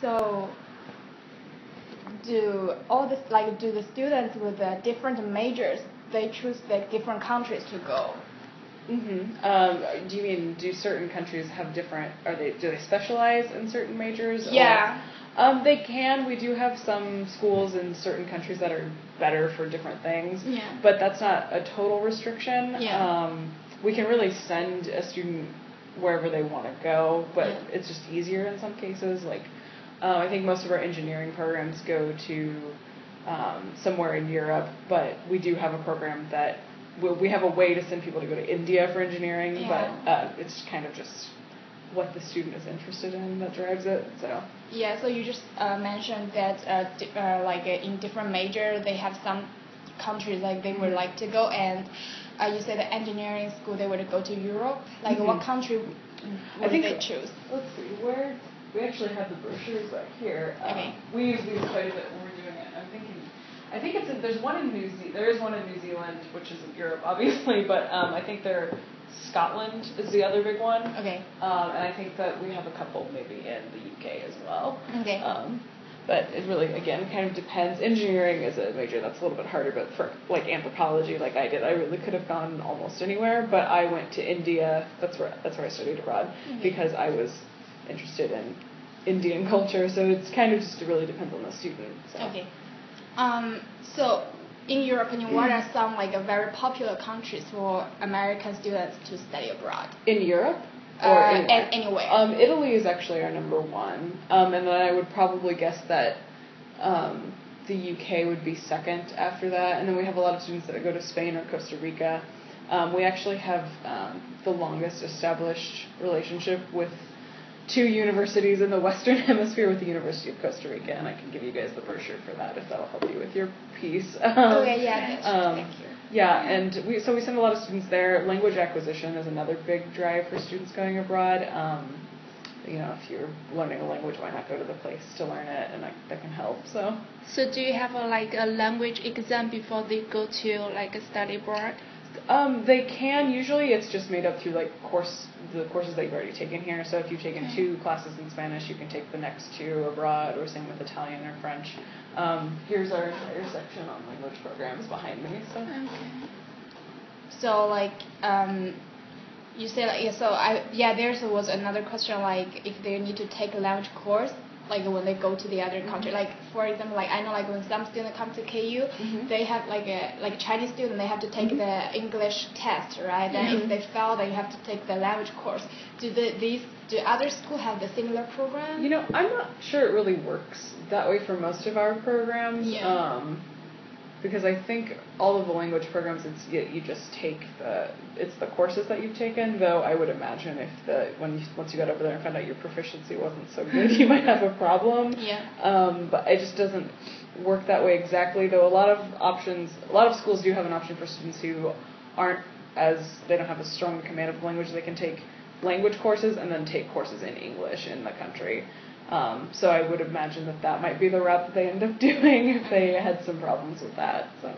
So do do the students with different majors, they choose like different countries to go? Do you mean, do certain countries have different, do they specialize in certain majors? Yeah. They can. We do have some schools in certain countries that are better for different things. Yeah. But that's not a total restriction. Yeah. We can really send a student wherever they want to go, but Yeah. it's just easier in some cases. Like, I think most of our engineering programs go to somewhere in Europe, but we do have a program that we have a way to send people to go to India for engineering, Yeah. but it's kind of just what the student is interested in that drives it. So yeah, so you just mentioned that in different major they have some countries like they would like to go, and you said the engineering school they would go to Europe. Like what country would they choose? Let's see, where we actually have the brochures back here. Okay. We use these quite a bit when we're doing it. I think there's one in there is one in New Zealand, which is in Europe, obviously, but I think Scotland is the other big one. Okay. And I think that we have a couple maybe in the UK as well. Okay. But it really, again, kind of depends. Engineering is a major that's a little bit harder, but for like anthropology, like I did, I really could have gone almost anywhere. But I went to India. That's where I studied abroad because I was interested in Indian culture. So it's kind of just really depends on the student. So. Okay. So, in your opinion, what are some very popular countries for American students to study abroad? In Europe? Or anywhere? Italy is actually our number one. And then I would probably guess that the UK would be second after that. And then we have a lot of students that go to Spain or Costa Rica. We actually have the longest established relationship with two universities in the Western Hemisphere with the University of Costa Rica, and I can give you guys the brochure for that if that'll help you with your piece. Okay, yeah, thank you. Yeah, and we send a lot of students there. Language acquisition is another big drive for students going abroad. If you're learning a language, why not go to the place to learn it, and that can help. So do you have a language exam before they go to study abroad? They can. Usually it's just made up through the courses that you've already taken here. So if you've taken 2 classes in Spanish, you can take the next 2 abroad, or same with Italian or French. Here's our entire section on language programs behind me. So. Okay. So you say there was another question if they need to take a language course. When they go to the other country, for example, I know when some students come to KU, they have a Chinese student, they have to take the English test, right? Then if they fail, then you have to take the language course. Do other schools have the similar program? I'm not sure it really works that way for most of our programs. Yeah. Because I think all of the language programs, you just take it's the courses that you've taken. Though I would imagine once you got over there and found out your proficiency wasn't so good, you might have a problem. Yeah. But it just doesn't work that way exactly. Though a lot of schools do have an option for students who they don't have a strong command of language. They can take language courses and then take courses in English in the country. So I would imagine that might be the route that they end up doing if they had some problems with that. So.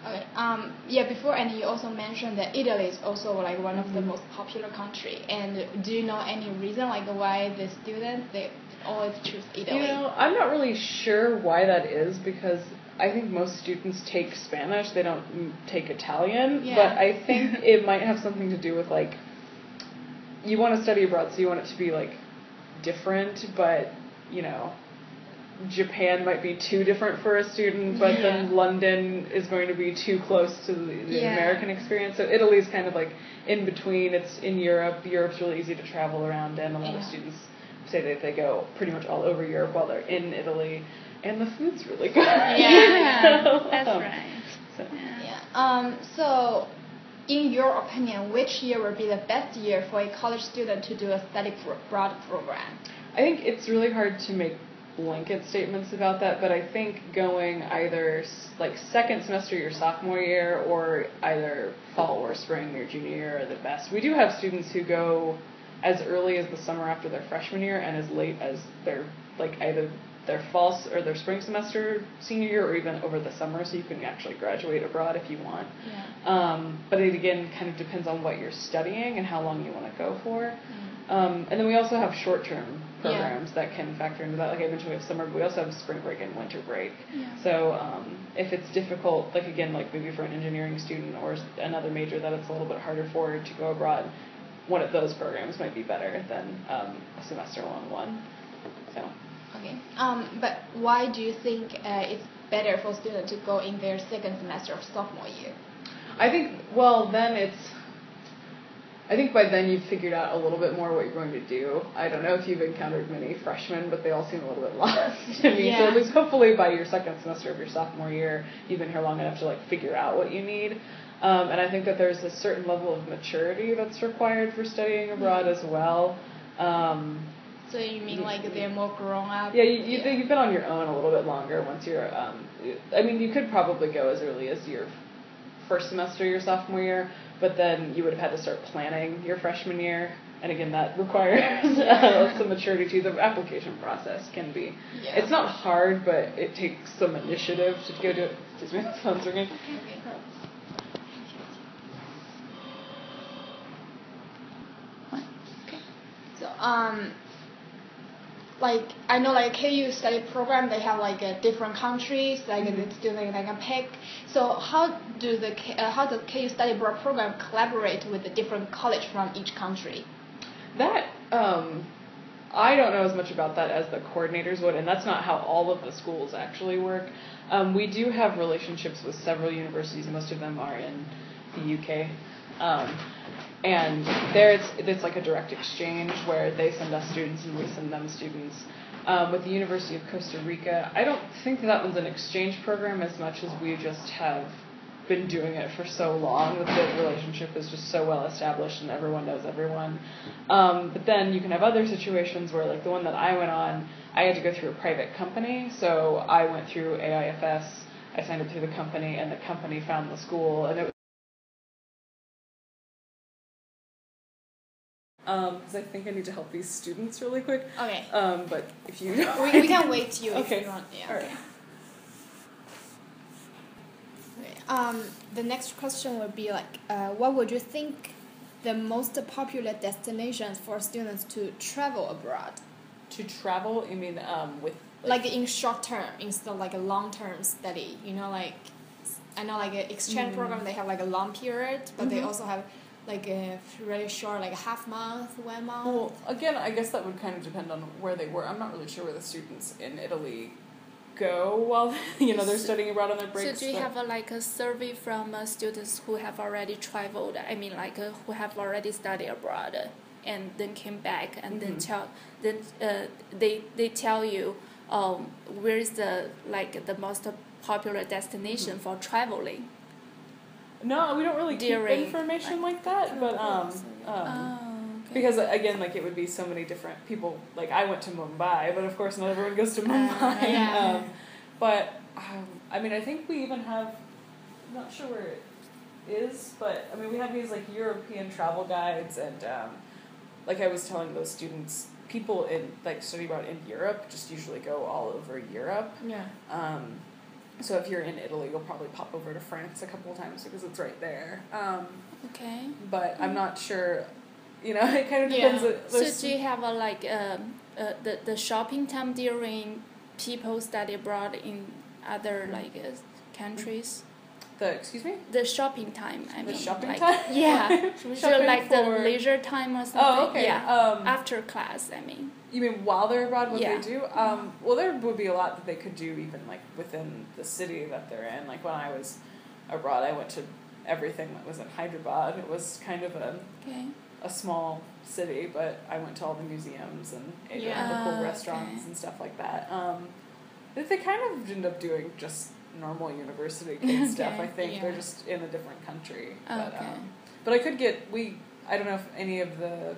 Okay. Before, and you also mentioned that Italy is also one of the most popular country. And do you know any reason why the students they always choose Italy? I'm not really sure why that is, because I think most students take Spanish. They don't take Italian. Yeah. But I think it might have something to do with you want to study abroad, so you want it to be different, but Japan might be too different for a student, but then London is going to be too close to the American experience. So Italy's kind of in between. It's in Europe. Europe's really easy to travel around, and a lot of students say that they go pretty much all over Europe while they're in Italy, and the food's really good. Yeah, that's right. So in your opinion, which year would be the best year for a college student to do a study abroad program? I think it's really hard to make blanket statements about that, but I think going either second semester your sophomore year, or either fall or spring your junior year are the best. We do have students who go as early as the summer after their freshman year and as late as their either their fall or their spring semester senior year, or even over the summer, so you can actually graduate abroad if you want. But it again kind of depends on what you're studying and how long you want to go for. And then we also have short-term programs that can factor into that. Like I mentioned, we have summer, but we also have spring break and winter break. So if it's difficult, like again, like maybe for an engineering student or another major that it's a little bit harder for to go abroad, one of those programs might be better than a semester-long one. So. Okay. But why do you think it's better for students to go in their second semester of sophomore year? I think, well, I think by then you've figured out a little bit more what you're going to do. I don't know if you've encountered many freshmen, but they all seem a little bit lost to me. So at least hopefully by your second semester of your sophomore year, you've been here long enough to like figure out what you need. And I think that there's a certain level of maturity that's required for studying abroad as well. So you mean like they're more grown up? Yeah, you've been on your own a little bit longer once you're, I mean, you could probably go as early as your first semester your sophomore year, but then you would have had to start planning your freshman year. And again, that requires some maturity too. The application process can be, it's not hard, but it takes some initiative to go do it. Excuse me, phone's ringing. So, like I know like KU study program they have like different countries like the student they can pick. So how does KU study abroad program collaborate with the different college from each country? That I don't know as much about that as the coordinators would, and that's not how all of the schools actually work. We do have relationships with several universities. Most of them are in the UK. And there it's like a direct exchange where they send us students and we send them students. With the University of Costa Rica, I don't think that one's an exchange program as much as we just have been doing it for so long that the relationship is just so well established and everyone knows everyone. But then you can have other situations where, like the one that I went on, I had to go through a private company. So I went through AIFS, I signed up through the company, and the company found the school, and it was because I think I need to help these students really quick. Okay. But if you we can wait you okay. if you want. Yeah. All right. Okay. The next question would be like, what would you think the most popular destinations for students to travel abroad? To travel, you mean with like in short term instead of like a long term study? You know, like I know like an exchange program they have like a long period, but they also have like a really short, like a half month, 1 month. Well, again, I guess that would kind of depend on where they were. I'm not really sure where the students in Italy go while they're studying abroad on their breaks. So do you have a survey from students who have already traveled? I mean, who have already studied abroad and then came back and then they tell you where is the most popular destination for traveling. No, we don't really keep information like that, but because again, like it would be so many different people. Like I went to Mumbai, but of course not everyone goes to Mumbai. But I mean, I think we even have. I'm not sure where it is, but I mean, we have these like European travel guides, and like I was telling those students, people in like study abroad in Europe just usually go all over Europe. Yeah. So if you're in Italy, you'll probably pop over to France a couple of times because it's right there. Okay. But I'm not sure. It kind of depends. So do you have the shopping time during people study abroad in other countries? Excuse me? The shopping time. The shopping time? Yeah. So like the leisure time or something. Oh, okay. Yeah. After class, I mean. You mean while they're abroad, what they do? Well, there would be a lot that they could do even like within the city that they're in. Like when I was abroad, I went to everything that was in Hyderabad. It was kind of a small city, but I went to all the museums and ate at the cool restaurants and stuff like that. They kind of end up doing just normal university kid stuff. I think they're just in a different country. But I could I don't know if any of the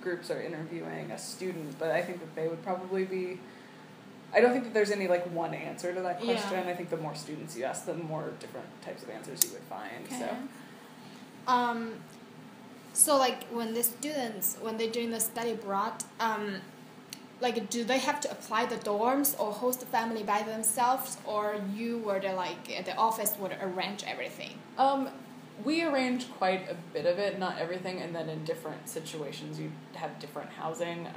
groups are interviewing a student, but I think that they would probably be. I don't think that there's any one answer to that question. I think the more students you ask, the more different types of answers you would find. Okay. So when the students when they're doing the study abroad, like, do they have to apply the dorms or host the family by themselves, or you were the office would arrange everything? We arrange quite a bit of it, not everything, and then in different situations you have different housing.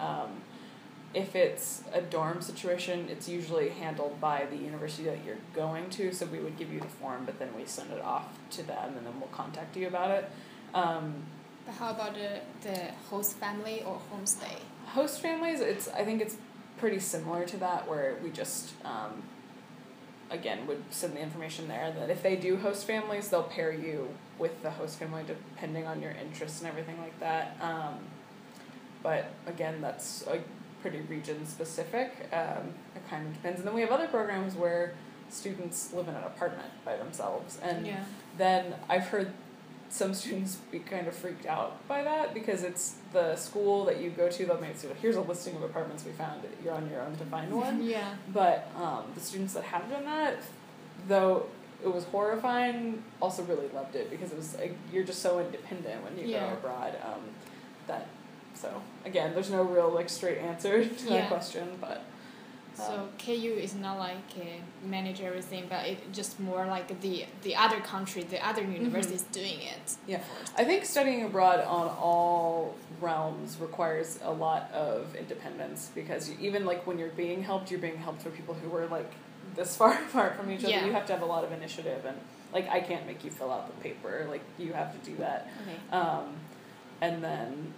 If it's a dorm situation, it's usually handled by the university that you're going to, so we would give you the form, but then we send it off to them, and then we'll contact you about it. But how about the host family or homestay? Host families, I think it's pretty similar to that, where we just, again, would send the information there, that if they do host families, they'll pair you with the host family depending on your interests and everything like that. But again, that's pretty region specific. It kind of depends. And then we have other programs where students live in an apartment by themselves. And then I've heard some students be kind of freaked out by that, because it's the school that you go to, they'll make it, here's a listing of apartments we found, you're on your own to find one. But the students that have done that, though it was horrifying, also really loved it, because it was you're just so independent when you go abroad. So again, there's no real straight answer to that question, but. So KU is not manage everything, but it's just more like the other country, the other universities doing it. Yeah, I think studying abroad on all realms requires a lot of independence, because even when you're being helped for people who are this far apart from each other. You have to have a lot of initiative, and I can't make you fill out the paper. You have to do that. Okay. And then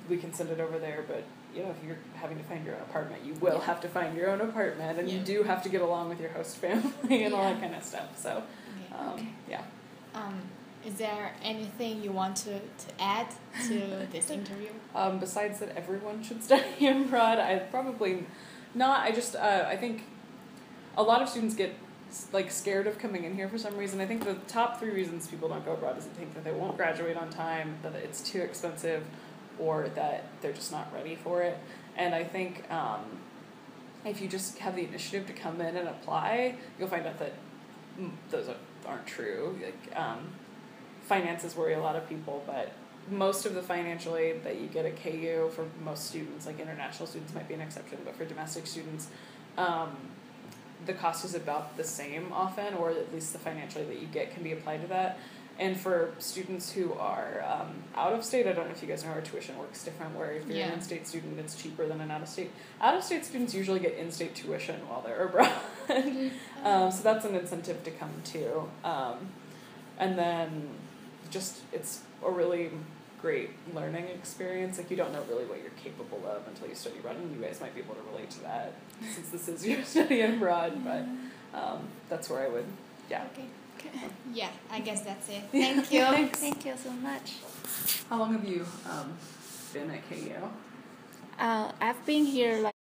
we can send it over there, but if you're having to find your own apartment, you will have to find your own apartment, and you do have to get along with your host family and all that kind of stuff. So, is there anything you want to add to this interview? Besides that everyone should study abroad, I probably not. I think a lot of students get scared of coming in here for some reason. I think the top 3 reasons people don't go abroad is they think that they won't graduate on time, that it's too expensive, or that they're just not ready for it. And I think if you just have the initiative to come in and apply, you'll find out that those aren't true. Finances worry a lot of people, but most of the financial aid that you get at KU for most students, international students might be an exception, but for domestic students, the cost is about the same often, or at least the financial aid that you get can be applied to that. And for students who are out of state, I don't know if you guys know our tuition works different, where if you're an in-state student, it's cheaper than an out-of-state. Out-of-state students usually get in-state tuition while they're abroad. So that's an incentive to come too. And then it's a really great learning experience. You don't know really what you're capable of until you study abroad, and you guys might be able to relate to that since this is your study abroad, but that's where I would, Okay. Yeah, I guess that's it. Thank you. Thank you so much. How long have you been at KU? I've been here